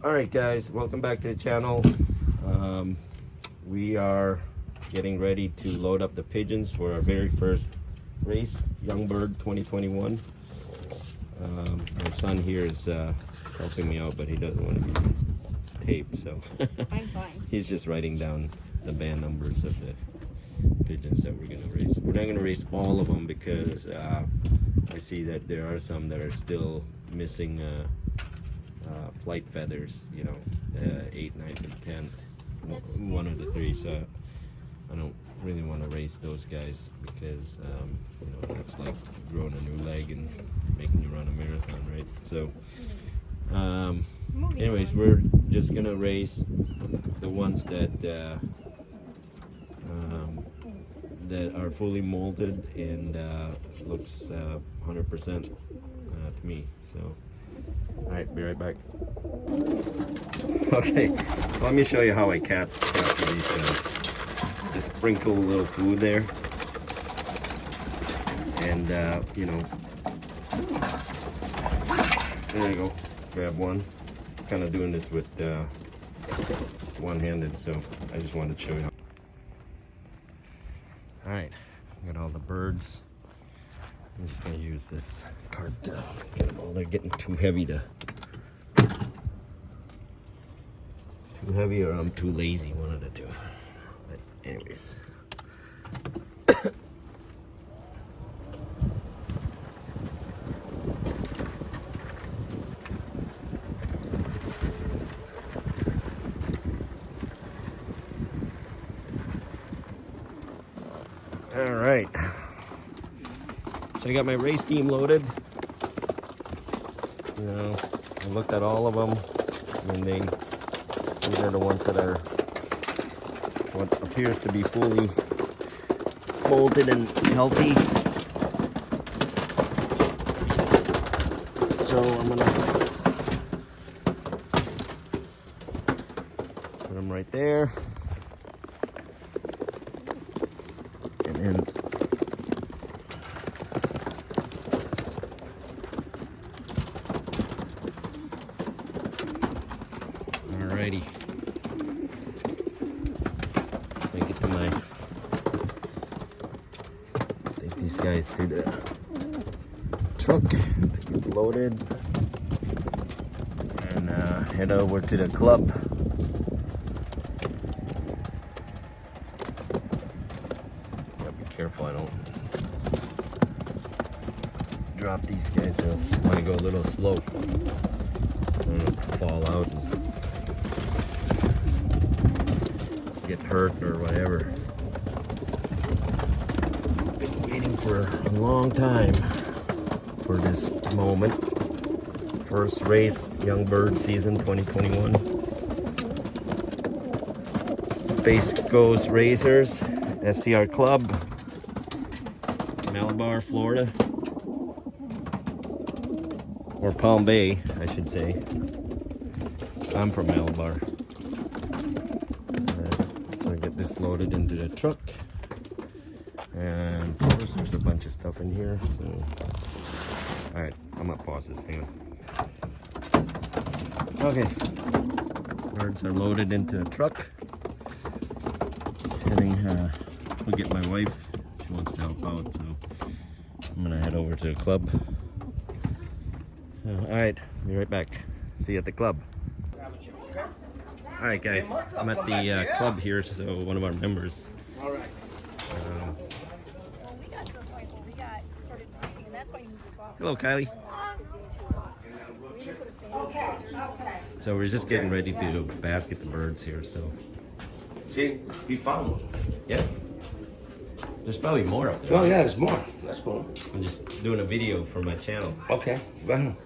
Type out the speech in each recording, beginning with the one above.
Alright guys, welcome back to the channel. We are getting ready to load up the pigeons for our very first race, Young Bird 2021. My son here is helping me out, but he doesn't want to be taped, so I'm fine. he's just writing down the band numbers of the pigeons that we're going to race. We're not going to race all of them because I see that there are some that are still missing flight feathers, you know, 8th, 9th, and 10th, one of the three. So I don't really want to race those guys because you know, it's like growing a new leg and making you run a marathon, right? So anyways, we're just gonna race the ones that that are fully molded and looks 100% to me. So all right, be right back. Okay, so let me show you how I capture these guys. Just sprinkle a little food there, and you know, there you go. Grab one. Kind of doing this with one-handed, so I just wanted to show you. All right, got all the birds. I'm just gonna use this cart to get them all. They're getting too heavy or I'm too lazy, one of the two. But anyways. All right. So I got my race team loaded. You know, I looked at all of them, and these are the ones that are what appears to be fully molded and healthy. So I'm gonna put them right there, and then alrighty. Make it to take these guys to the truck to get loaded and head over to the club. Gotta be careful I don't drop these guys, so I want to go a little slow. I don't fall out and get hurt or whatever. Been waiting for a long time for this moment. First race, Young Bird season 2021. Space Ghost Racers, SCR Club, Malabar, Florida. Or Palm Bay, I should say. I'm from Malabar. So I get this loaded into the truck. And of course there's a bunch of stuff in here. So alright, I'm gonna pause this, hang on. Okay. Birds are loaded into the truck. Heading we'll get my wife. She wants to help out, so I'm gonna head over to the club. Alright, be right back. See you at the club. Alright guys, I'm at the club here, so one of our members. Alright. Hello Kylie. So we're just getting ready to basket the birds here, so. See, he found one. Yeah. There's probably more up there. Oh yeah, there's more. That's cool. I'm just doing a video for my channel. Okay, go ahead.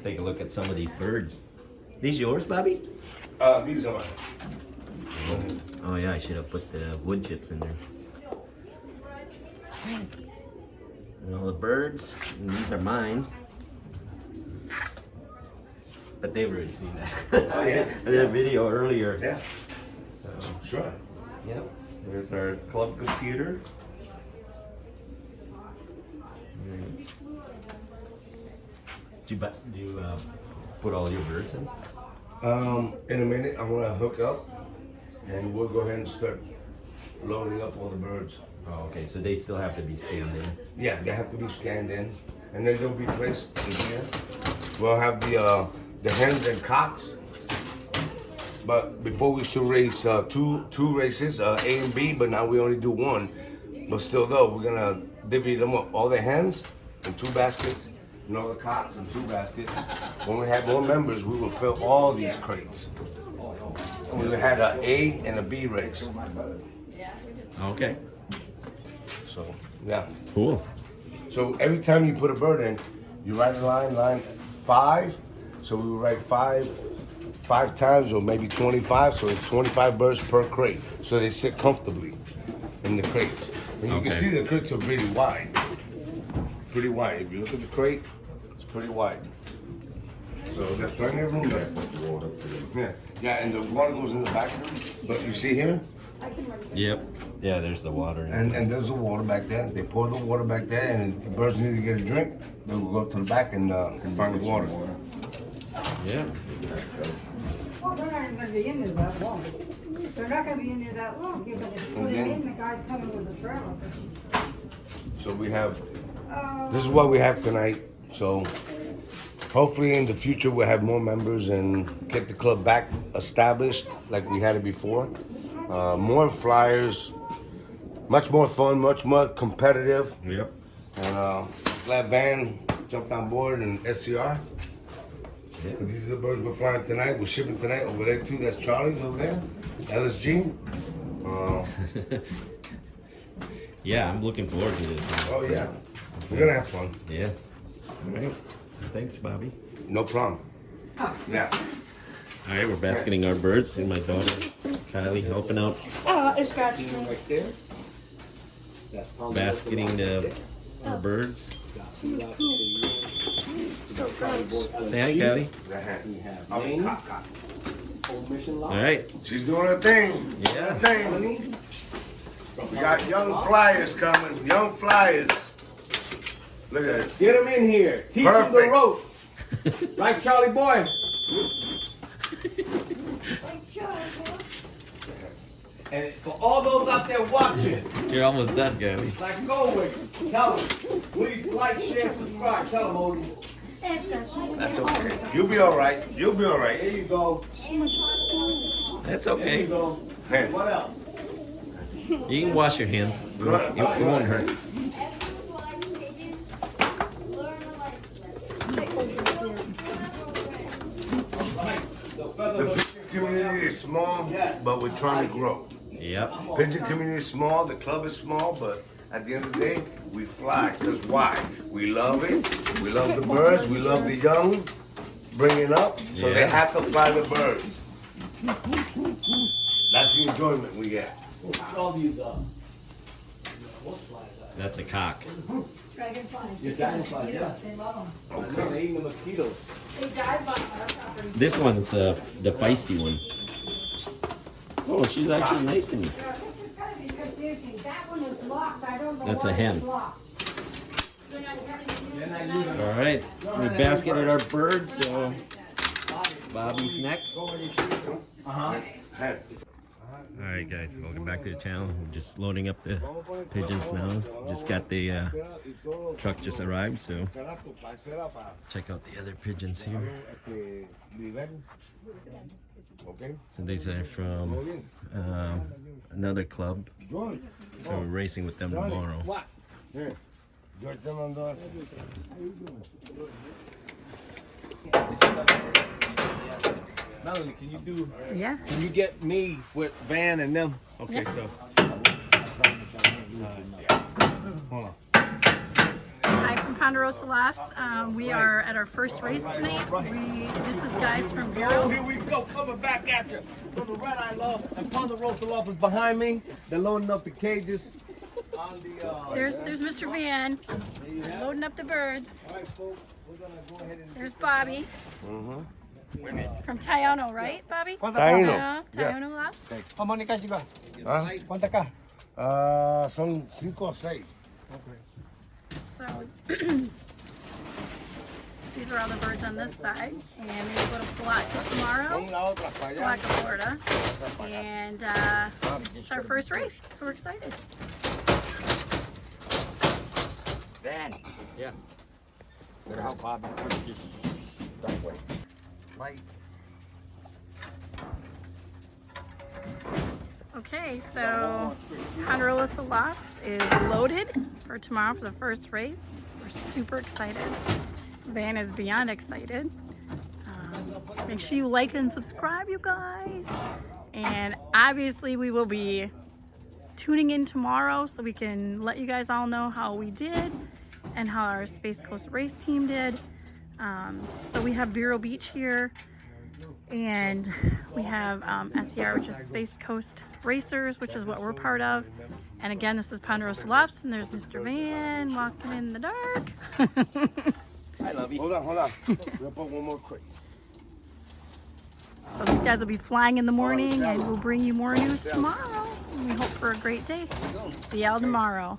Take a look at some of these birds. These yours, Bobby? These are. Oh yeah, I should have put the wood chips in there. And all the birds, and these are mine. But they've already seen that. Oh yeah. I did a video earlier. Yeah. So, Sure. yep. There's our club computer. Do you put all your birds in? In a minute, I'm gonna hook up, and we'll go ahead and start loading up all the birds. Oh, okay. So they still have to be scanned in. Yeah, they have to be scanned in, and then they'll be placed in here. We'll have the hens and cocks. But before we used to race two races, A and B, but now we only do one. But still though, we're gonna divvy them up. All the hens in 2 baskets, and all the cocks in 2 baskets. When we had more members, we would fill all these crates. And we had an A and a B race. Okay. So yeah. Cool. So every time you put a bird in, you write a line 5. So we would write 5 times, or maybe 25. So it's 25 birds per crate. So they sit comfortably in the crates. And you can Okay. see the crates are pretty wide. Pretty wide. If you look at the crate, it's pretty wide. So there's plenty of room there. Yeah, and the water goes in the back. But you see here? Yep. Yeah, there's the water. And there's the water back there. They pour the water back there, and if the birds need to get a drink, they will go to the back and find the water. Yeah. Well, they're not even gonna be in there that long. They're not gonna be in there that long. You're gonna put it in, the guy's coming with a trailer. So we have, this is what we have tonight. So hopefully in the future we'll have more members and get the club back established like we had it before. More flyers, much more fun, much more competitive. Yep. And glad Van jumped on board and SCR. These are the birds we're flying tonight. We're shipping tonight over there too. That's Charlie's over there, LSG. Yeah, I'm looking forward to this. Oh yeah, we're gonna have fun. Yeah. All right. Thanks, Bobby. No problem. Yeah. All right, we're basketing our birds, and my daughter Kylie helping out It's got Right there. That's on basketing our birds. so gross. Say hi, Kylie. The hand. We have Oh, name, cock. home mission lock. All right. She's doing her thing. Yeah. Her thing. We got young flyers coming. Young flyers. Look at this. Get them in here. Teach them the Perfect. rope. Right, Charlie boy? And for all those out there watching, You're almost done, Kylie. like go with it. Tell them. Please like, share, subscribe. Tell them, Odie. That's okay. You'll be all right. You'll be all right. There you go. That's There you okay. go. Hand. What else? You can wash your hands. It won't hurt. The pigeon community is small, but we're trying to grow. Yep. Pigeon community is small. The club is small, but at the end of the day, we fly. Because why? We love it. We love the birds. We love the young. Bringing up, so they Yeah. have to fly the birds. That's the enjoyment we get. All these That's a cock. Dragonflies. Just dragonflies, yeah. They love them. Okay. They eating the mosquitoes. They dive on our property. This one's the feisty one. Oh, she's actually nice to me. This is gonna be confusing. That one is locked. I don't know That's a why hen. it's locked. They're not using it. All right, we basketed our birds, so Bobby's next. Hand. All right, guys, welcome back to the channel. We're just loading up the pigeons now. Just got the truck just arrived, so check out the other pigeons here. So these are from another club. So we're racing with them tomorrow. Melanie, can you do? Yeah. Can you get me with Van and them? Okay, so. Hold on. Hi from Ponderosa Lofts. We are at our first race tonight. This is guys from Oh, Bureau. here we go, coming back at you. From the Red Eye Love and Ponderosa Love is behind me. They're loading up the cages on the. There's Mr. Van loading up the birds. All right, folks, we're gonna go ahead and. There's Bobby from Tayono, right, Bobby? Taino. Tayono Lofts. How many guys you got? Huh? ¿Cuántas acá? Son 5 o 6. So These are all the birds on this side. And then we go to Palatka tomorrow, Pon la otra para allá. Palatka, Florida. And it's our first race, so we're excited. Van. Yeah. Better help Bobby push this that way. Light. Okay, so Ponderosa Lofts is loaded for tomorrow for the first race. We're super excited. Van is beyond excited. Make sure you like and subscribe, you guys. And obviously we will be tuning in tomorrow so we can let you guys all know how we did and how our Space Coast race team did. So we have Vero Beach here, and we have SCR, which is Space Coast Racers, which is what we're part of. And again, this is Ponderosa Lofts, and there's Mr. Van walking in the dark. I love you. Hold on. We'll put one more quick. So these guys will be flying in the morning, and we'll bring you more news tomorrow. And we hope for a great day. See y'all tomorrow.